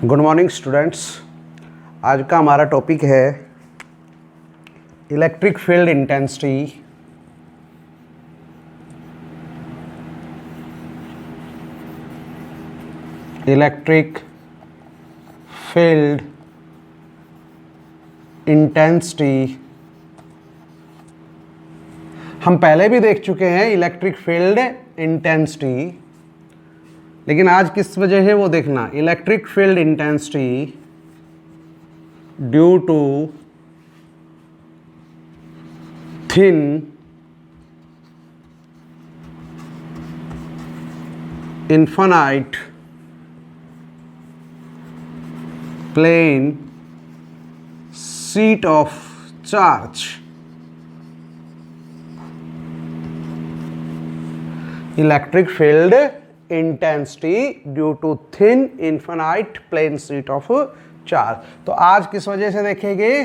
Good morning students. आज का हमारा टॉपिक है electric field intensity. Electric field intensity हम पहले भी देख चुके हैं इलेक्ट्रिक फील्ड इंटेंसिटी, लेकिन आज किस वजह है वो देखना। Electric field intensity due to thin infinite plane sheet of charge. Electric field intensity due to thin infinite plane sheet of charge. तो आज किस वजह से देखेंगे?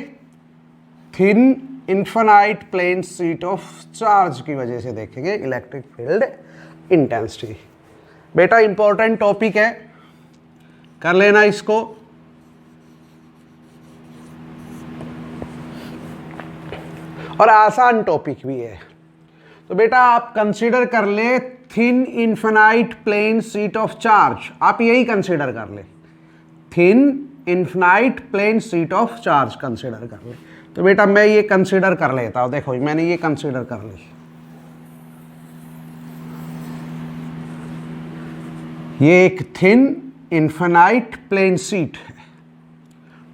Thin infinite plane sheet of charge की वजह से देखेंगे इलेक्ट्रिक फील्ड इंटेंसिटी। बेटा इंपॉर्टेंट टॉपिक है, कर लेना इसको। और आसान टॉपिक भी है। तो बेटा आप कंसीडर कर ले thin infinite plane sheet of charge, आप यही कंसीडर कर ले। Thin infinite plane sheet of charge consider कर ले। तो बेटा मैं ये कंसीडर कर लेता हूं। देखो मैंने ये कंसीडर कर ली। ये एक थिन इनफाइनाइट प्लेन शीट है,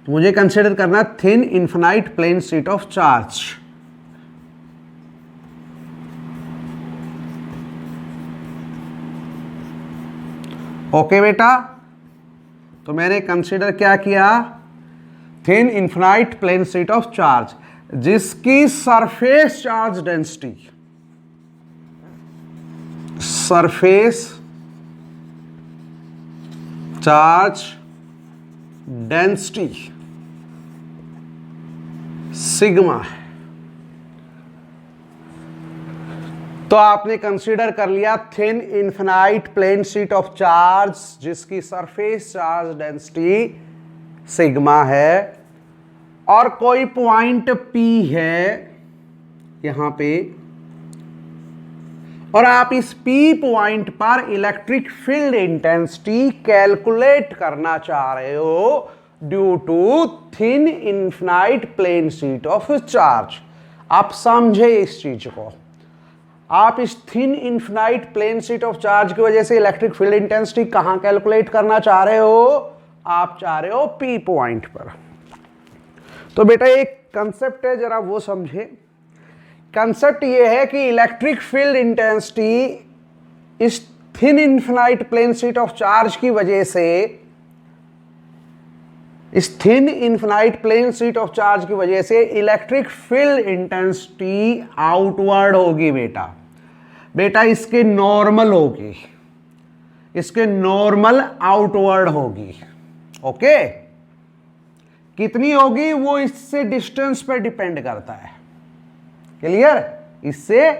तो मुझे कंसीडर करना thin infinite plane sheet of charge. Okay बेटा, तो मैंने कंसीडर क्या किया? Thin infinite plane sheet of charge जिसकी surface charge density, surface charge density sigma है। तो आपने कंसीडर कर लिया thin infinite plane sheet of charge जिसकी सरफेस चार्ज डेंसिटी सिग्मा है, और कोई पॉइंट P है यहां पे, और आप इस P पॉइंट पर इलेक्ट्रिक फील्ड इंटेंसिटी कैलकुलेट करना चाह रहे हो due to thin infinite plane sheet of charge. आप समझे इस चीज को। आप इस thin infinite plane sheet of charge की वजह से इलेक्ट्रिक फील्ड इंटेंसिटी कहां कैलकुलेट करना चाह रहे हो? आप चाह रहे हो P पॉइंट पर। तो बेटा एक कंसेप्ट है, जरा वो समझे। कंसेप्ट ये है कि इलेक्ट्रिक फील्ड इंटेंसिटी इस thin infinite plane sheet of charge की वजह से, इस thin infinite plane sheet of charge की वजह से इलेक्ट्रिक फील्ड इंटेंसिटी आउटवर्ड होगी बेटा। बेटा इसके नॉर्मल होगी, इसके नॉर्मल आउटवर्ड होगी। ओके, कितनी होगी वो इससे डिस्टेंस पर डिपेंड करता है। क्लियर? इससे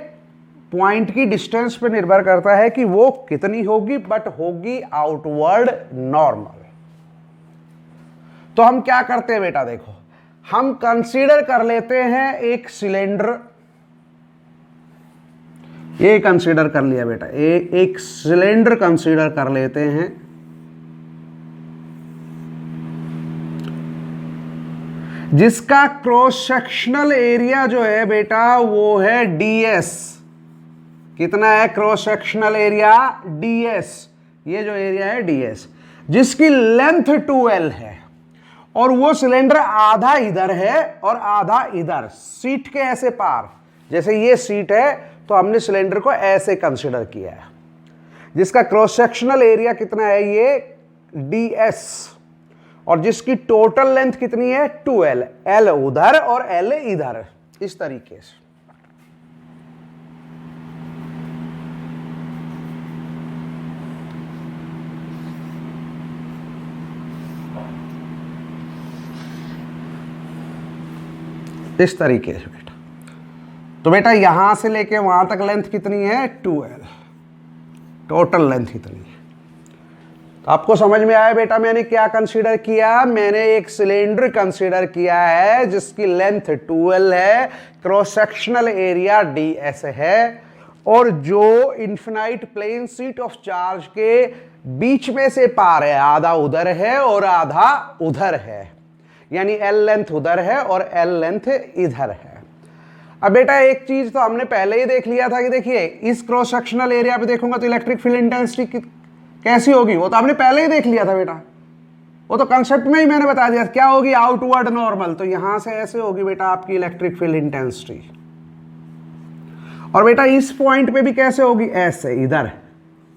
पॉइंट की डिस्टेंस पर निर्भर करता है कि वो कितनी होगी, बट होगी आउटवर्ड नॉर्मल। तो हम क्या करते हैं बेटा, देखो हम कंसीडर कर लेते हैं एक सिलेंडर। ये कंसीडर कर लिया बेटा, एक सिलेंडर कंसीडर कर लेते हैं। जिसका क्रॉस सेक्शनल एरिया जो है बेटा वो है ds। कितना है क्रॉस सेक्शनल एरिया? ds। ये जो एरिया है ds, जिसकी लेंथ 2l है, और वो सिलेंडर आधा इधर है और आधा इधर, सीट के ऐसे पार। जैसे ये सीट है तो हमने सिलेंडर को ऐसे कंसीडर किया है, जिसका क्रॉस सेक्शनल एरिया कितना है? ये ds, और जिसकी टोटल लेंथ कितनी है? 2l। l उधर और l इधर, इस तरीके से। इस तरीके से बेटा। तो बेटा यहां से लेके वहां तक लेंथ कितनी है? 2l। टोटल लेंथ कितनी है? तो आपको समझ में आया बेटा मैंने क्या कंसीडर किया? मैंने एक सिलेंडर कंसीडर किया है जिसकी लेंथ 12 है, क्रॉस सेक्शनल एरिया ds है, और जो infinite plane sheet of charge के बीच में से पार है, आधा उधर है और आधा उधर है, यानी L लेंथ उधर है और L लेंथ इधर है। अब बेटा एक चीज तो हमने पहले ही देख लिया था कि देखिए इस क्रॉस सेक्शनल एरिया पे देखूंगा तो इलेक्ट्रिक फील्ड इंटेंसिटी कैसी होगी, वो तो आपने पहले ही देख लिया था बेटा, वो तो कंसेप्ट में ही मैंने बता दिया क्या होगी, आउटवर्ड नॉर्मल। तो यहां से ऐसे होगी बेटा आपकी इलेक्ट्रिक फील्ड इंटेंसिटी, और बेटा इस पॉइंट पे भी कैसे होगी, ऐसे इधर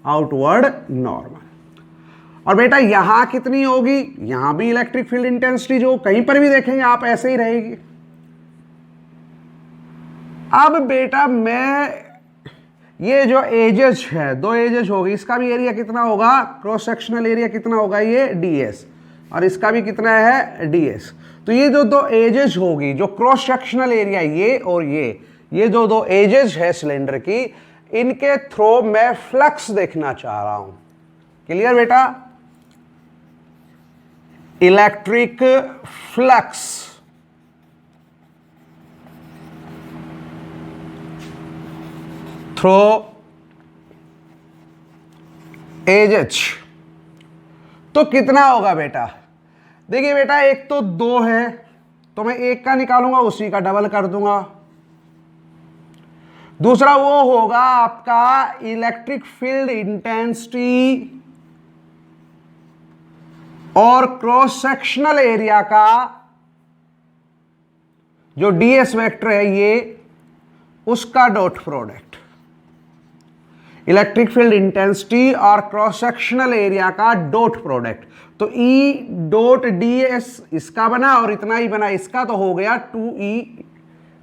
आउटवर्ड नॉर्मल। और बेटा यहां कितनी होगी, यहां भी इलेक्ट्रिक फील्ड इंटेंसिटी जो कहीं पर भी देखेंगे आप ऐसे ही रहेगी। अब बेटा मैं ये जो एजेस है, दो एजेस होगी, इसका भी एरिया कितना होगा, क्रॉस सेक्शनल एरिया कितना होगा ये ds, और इसका भी कितना है ds। तो ये जो दो एजेस होगी, जो क्रॉस सेक्शनल एरिया ये और ये जो दो एजेस है सिलेंडर की, इनके थ्रू मैं फ्लक्स देखना चाह रहा हूं। क्लियर बेटा? इलेक्ट्रिक फ्लक्स थ्रू एजेस तो कितना होगा बेटा? देखिए बेटा एक तो 2 है, तो मैं एक का निकालूंगा उसी का डबल कर दूंगा। दूसरा वो होगा आपका इलेक्ट्रिक फील्ड इंटेंसिटी और क्रॉस सेक्शनल एरिया का जो ds वेक्टर है ये, उसका dot product. Electric field intensity और क्रॉस सेक्शनल एरिया का डॉट प्रोडक्ट। तो E डॉट ds इसका बना और इतना ही बना इसका, तो हो गया 2E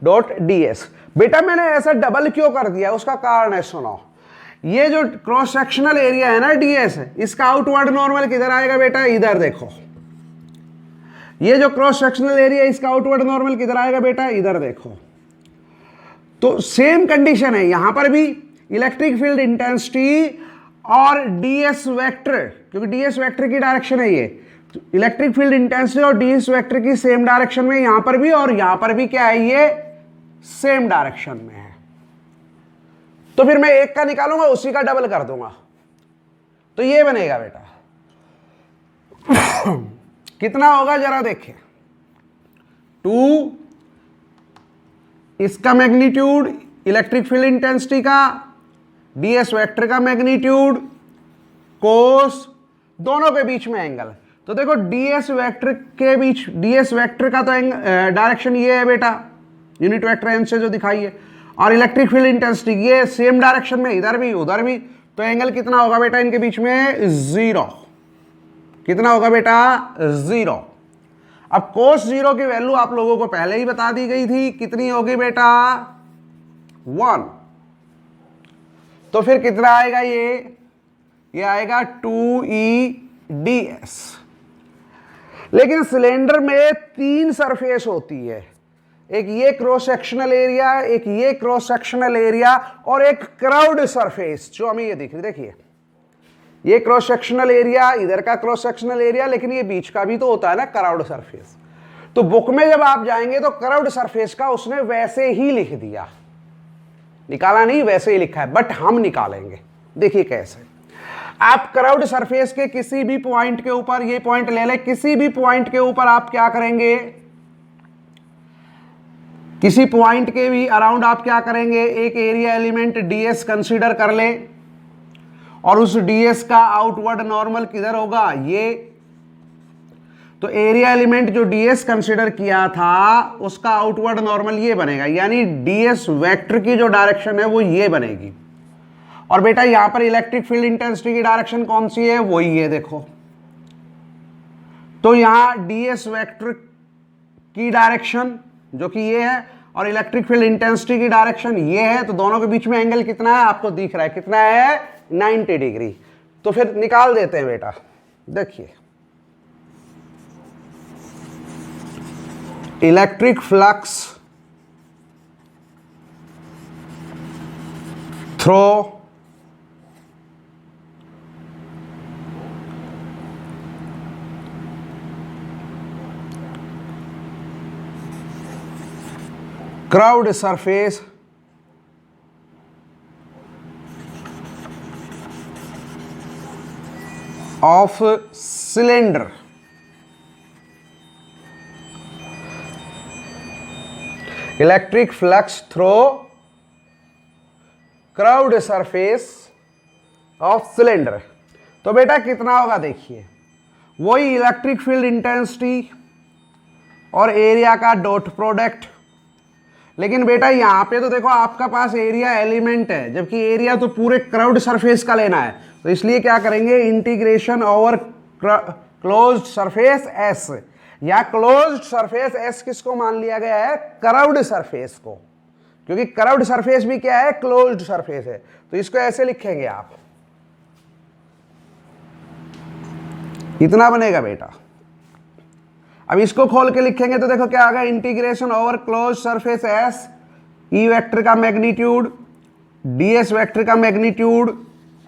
डॉट ds। बेटा मैंने ऐसा डबल क्यों कर दिया, उसका कारण है, सुनो। ये जो क्रॉस सेक्शनल एरिया है ना ds, इसका आउटवर्ड नॉर्मल किधर आएगा बेटा, इधर देखो। ये जो क्रॉस सेक्शनल एरिया, इसका आउटवर्ड नॉर्मल किधर आएगा बेटा, इधर देखो। तो सेम कंडीशन है यहां पर भी, इलेक्ट्रिक फील्ड इंटेंसिटी और ds वेक्टर, क्योंकि ds वेक्टर की डायरेक्शन है ये, इलेक्ट्रिक फील्ड इंटेंसिटी और ds वेक्टर की सेम डायरेक्शन में यहां पर भी, और यहां पर भी क्या है, ये सेम डायरेक्शन में है। तो फिर मैं एक का निकालूंगा उसी का डबल कर दूंगा, तो ये बनेगा बेटा कितना होगा जरा देखिए, 2 इसका मैग्नीट्यूड इलेक्ट्रिक फील्ड इंटेंसिटी का, ds वेक्टर का मैग्नीट्यूड, कोस दोनों के बीच में एंगल। तो देखो ds वेक्टर के बीच, ds वेक्टर का तो डायरेक्शन ये है बेटा, यूनिट वेक्टर एन से जो दिखाई है, और इलेक्ट्रिक फील्ड इंटेंसिटी ये सेम डायरेक्शन में, इधर भी उधर भी। तो एंगल कितना होगा बेटा इनके बीच में, 0। कितना होगा बेटा, 0। अब कोस 0 की वैल्यू आप लोगों को पहले ही बता दी गई थी, कितनी होगी बेटा, 1। तो फिर कितना आएगा ये आएगा 2E ds। लेकिन सिलेंडर में 3 सरफेस होती है, एक ये क्रॉस सेक्शनल एरिया, एक ये क्रॉस सेक्शनल एरिया, और एक कर्व्ड सरफेस जो हमें ये दिख रही, देखिए ये क्रॉस सेक्शनल एरिया, इधर का क्रॉस सेक्शनल एरिया, लेकिन ये बीच का भी तो होता है ना कर्व्ड सरफेस। तो बुक में जब आप जाएंगे तो कर्व्ड सरफेस का उसने वैसे ही लिख दिया, निकाला नहीं, वैसे ही लिखा है, बट हम निकालेंगे। देखिए कैसे, आप कर्व्ड सरफेस के किसी भी पॉइंट के ऊपर, ये पॉइंट ले ले, किसी भी पॉइंट के ऊपर आप क्या करेंगे, किसी पॉइंट के भी अराउंड आप क्या करेंगे, एक एरिया एलिमेंट ds कंसीडर कर ले, और उस ds का आउटवर्ड नॉर्मल किधर होगा, ये। तो एरिया एलिमेंट जो ds कंसीडर किया था उसका आउटवर्ड नॉर्मल ये बनेगा, यानी ds वेक्टर की जो डायरेक्शन है वो ये बनेगी। और बेटा यहां पर इलेक्ट्रिक फील्ड इंटेंसिटी की डायरेक्शन कौन सी है, वही है देखो। तो यहां ds वेक्टर की डायरेक्शन जो कि ये है, और इलेक्ट्रिक फील्ड इंटेंसिटी की डायरेक्शन ये है, तो दोनों के बीच में एंगल कितना है आपको दिख रहा है, कितना है, 90 डिग्री। तो फिर निकाल देते हैं बेटा, देखिए electric flux through curved surface of cylinder electric flux through curved surface of cylinder. तो बेटा कितना होगा देखिए, वही इलेक्ट्रिक फील्ड इंटेंसिटी और एरिया का डॉट प्रोडक्ट। लेकिन बेटा यहां पे तो देखो आपका पास एरिया एलिमेंट है, जबकि एरिया तो पूरे कर्व्ड सरफेस का लेना है। तो इसलिए क्या करेंगे, integration over closed surface S, या क्लोज्ड सरफेस एस किसको मान लिया गया है, कर्व्ड सरफेस को, क्योंकि कर्व्ड सरफेस भी क्या है, क्लोज्ड सरफेस है। तो इसको ऐसे लिखेंगे आप, इतना बनेगा बेटा। अब इसको खोल के लिखेंगे तो देखो क्या आएगा, integration over close surface S, E vector का मैग्नीट्यूड, डीएस वेक्टर का मैग्नीट्यूड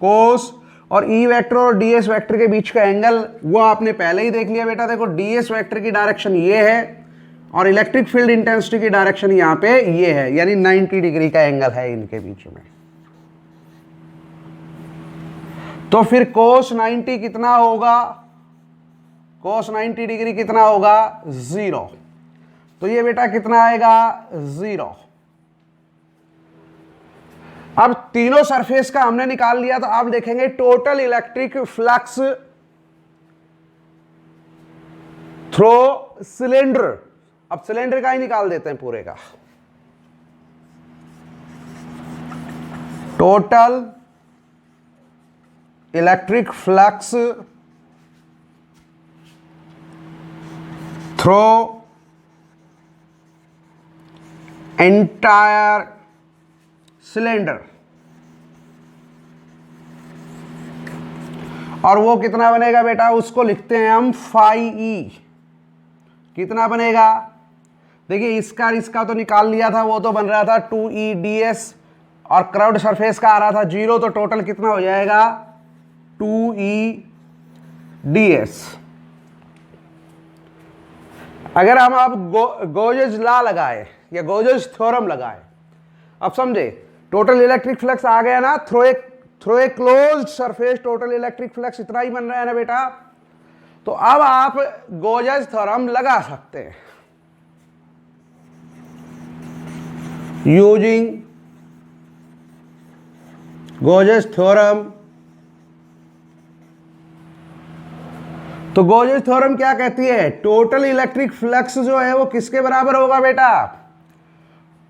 कोस, और ई वेक्टर और डीएस वेक्टर के बीच का एंगल वो आपने पहले ही देख लिया बेटा। देखो डीएस वेक्टर की डायरेक्शन ये है और इलेक्ट्रिक फील्ड इंटेंसिटी की डायरेक्शन यहाँ पे ये है, यानी 90 डिग्री का एंगल है इनके बीच में। तो फिर कोस 90 कितना होगा, कोस 90 डिग्री कितना होगा, 0। तो ये बेटा कितना आएगा, 0। अब तीनों सरफेस का हमने निकाल लिया, तो आप देखेंगे total electric flux through cylinder. अब सिलेंडर का ही निकाल देते हैं पूरे का, total electric flux through entire cylinder, और वो कितना बनेगा बेटा, उसको लिखते हैं हम फाई ई। कितना बनेगा, देखिए इसका तो निकाल लिया था, वो तो बन रहा था 2e ds, और कर्व्ड सरफेस का आ रहा था 0, तो टोटल कितना हो जाएगा, 2e ds। अगर हम अब गोजेस लॉ लगाए या गोजेस थ्योरम लगाए, अब समझे, टोटल इलेक्ट्रिक फ्लक्स आ गया ना, through a closed surface total electric flux इतना ही बन रहा है ना बेटा। तो अब आप गोजेस थ्योरम लगा सकते हैं, यूजिंग गोजेस थ्योरम। तो गोजेस थ्योरम क्या कहती है, टोटल इलेक्ट्रिक फ्लक्स जो है वो किसके बराबर होगा बेटा,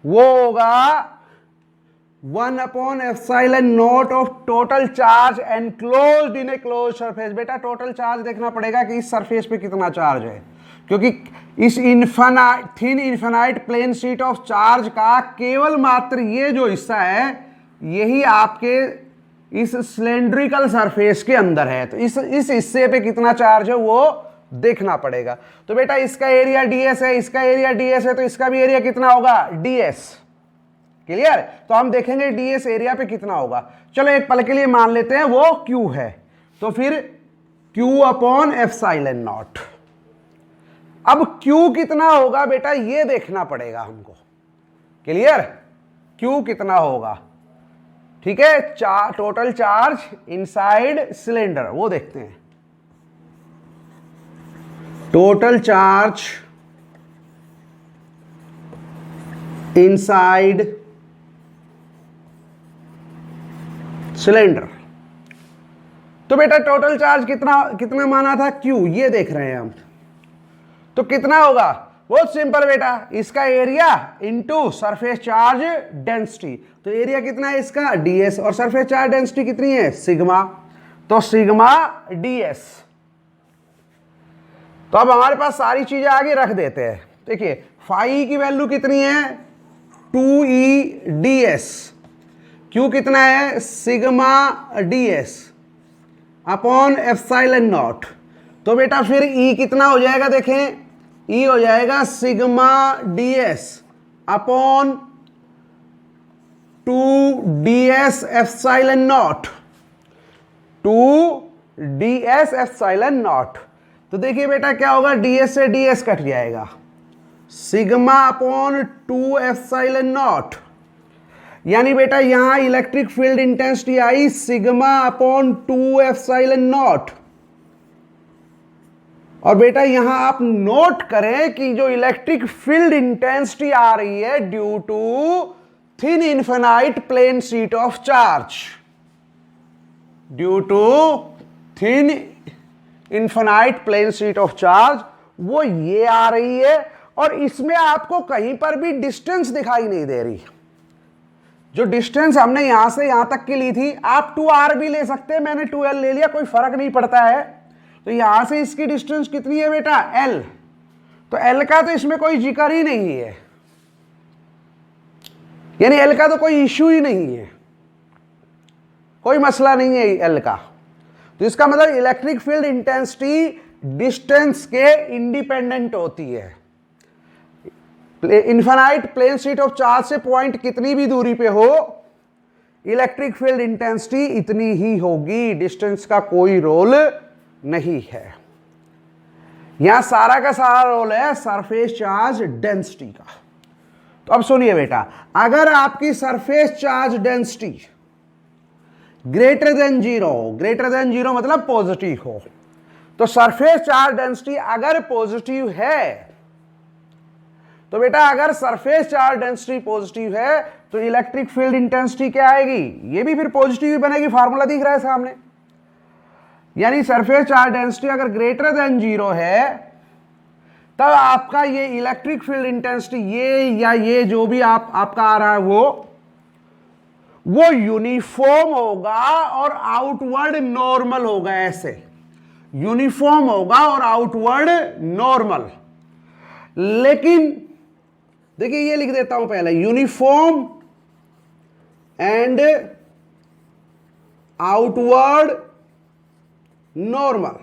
वो होगा 1/ε0 of total charge enclosed in a closed surface. बेटा टोटल चार्ज देखना पड़ेगा कि इस सरफेस पे कितना चार्ज है, क्योंकि इस thin infinite plane sheet of charge का केवल मात्र ये जो हिस्सा है यही आपके इस सिलेंड्रिकल सरफेस के अंदर है। तो इस हिस्से पे कितना चार्ज है वो देखना पड़ेगा। तो बेटा इसका एरिया ds है, इसका एरिया ds है, तो इसका भी एरिया कितना होगा, ds। क्लियर। तो हम देखेंगे ds एरिया पे कितना होगा। चलो एक पल के लिए मान लेते हैं वो q है, तो फिर q/ε0। अब q कितना होगा बेटा ये देखना पड़ेगा हमको। क्लियर, q कितना होगा, ठीक है, टोटल चार्ज इनसाइड सिलेंडर वो देखते हैं। Total charge inside cylinder. तो बेटा टोटल चार्ज कितना माना था, Q, ये देख रहे हैं हम। तो कितना होगा, बहुत सिंपल बेटा, इसका area into surface charge density. तो एरिया कितना है इसका, ds, और सरफेस चार्ज डेंसिटी कितनी है, सिग्मा। तो सिग्मा ds। तो अब हमारे पास सारी चीजें आगे रख देते हैं। देखिए फाई की वैल्यू कितनी है, 2e ds, Q कितना है, सिग्मा ds अपॉन ε0। तो बेटा फिर E कितना हो जाएगा, देखें E हो जाएगा sigma ds upon 2ds ε0, 2ds ε0। तो देखिए बेटा क्या होगा, ds से ds कट जाएगा, सिग्मा अपॉन 2 एप्सिलॉन नॉट, यानी बेटा यहां electric field intensity I sigma upon 2 epsilon not. और बेटा यहां आप नोट करें कि जो इलेक्ट्रिक फील्ड इंटेंसिटी आ रही है due to thin infinite plane sheet of charge, due to thin infinite plane sheet of charge, वो ये आ रही है। और इसमें आपको कहीं पर भी डिस्टेंस दिखाई नहीं दे रही। जो डिस्टेंस हमने यहां से यहां तक की ली थी, आप 2r भी ले सकते हैं, मैंने 2l ले लिया, कोई फर्क नहीं पड़ता है। तो यहां से इसकी डिस्टेंस कितनी है बेटा, l। तो l का तो इसमें कोई जिक्र ही नहीं है, यानी l का तो कोई इश्यू ही नहीं है, कोई मसला नहीं है l का। तो इसका मतलब इलेक्ट्रिक फील्ड इंटेंसिटी डिस्टेंस के इंडिपेंडेंट होती है। Infinite plane sheet of charge से पॉइंट कितनी भी दूरी पे हो, इलेक्ट्रिक फील्ड इंटेंसिटी इतनी ही होगी, डिस्टेंस का कोई रोल नहीं है। यहां सारा का सारा रोल है सरफेस चार्ज डेंसिटी का। तो अब सुनिए बेटा, अगर आपकी surface charge density greater than zero हो, ग्रेटर देन जीरो मतलब पॉजिटिव हो, तो सरफेस चार्ज डेंसिटी अगर पॉजिटिव है, तो बेटा अगर सरफेस चार्ज डेंसिटी पॉजिटिव है तो इलेक्ट्रिक फील्ड इंटेंसिटी क्या आएगी, ये भी फिर पॉजिटिव ही बनेगी, फार्मूला दिख रहा है सामने। यानी सरफेस चार्ज डेंसिटी अगर ग्रेटर देन जीरो है, तब आपका ये इलेक्ट्रिक फील्ड इंटेंसिटी ये या ये जो भी आपका आ रहा है वो यूनिफॉर्म होगा और आउटवर्ड नॉर्मल होगा। ऐसे यूनिफॉर्म होगा और आउटवर्ड नॉर्मल। लेकिन देखिए ये लिख देता हूं पहले, यूनिफॉर्म एंड आउटवर्ड नॉर्मल।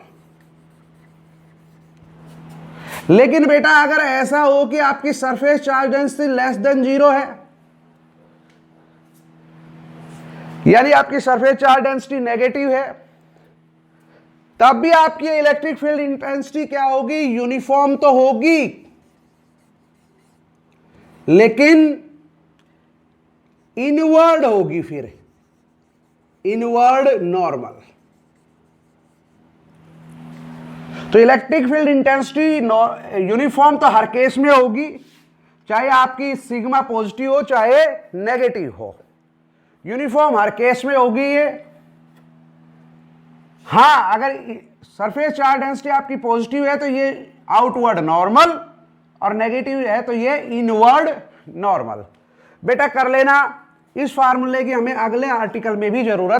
लेकिन बेटा अगर ऐसा हो कि आपकी surface charge density less than zero है, यानी आपकी सरफेस चार्ज डेंसिटी नेगेटिव है, तब भी आपकी इलेक्ट्रिक फील्ड इंटेंसिटी क्या होगी, यूनिफॉर्म तो होगी, लेकिन इनवर्ड होगी, फिर इनवर्ड नॉर्मल। तो इलेक्ट्रिक फील्ड इंटेंसिटी यूनिफॉर्म तो हर केस में होगी, चाहे आपकी सिग्मा पॉजिटिव हो चाहे नेगेटिव हो, यूनिफॉर्म हर केस में होगी ये। हाँ, अगर सरफेस चार्ज डेंसिटी आपकी पॉजिटिव है तो ये आउटवर्ड नॉर्मल, और नेगेटिव है तो ये इनवर्ड नॉर्मल। बेटा कर लेना, इस फार्मूले की हमें अगले आर्टिकल में भी जरूरत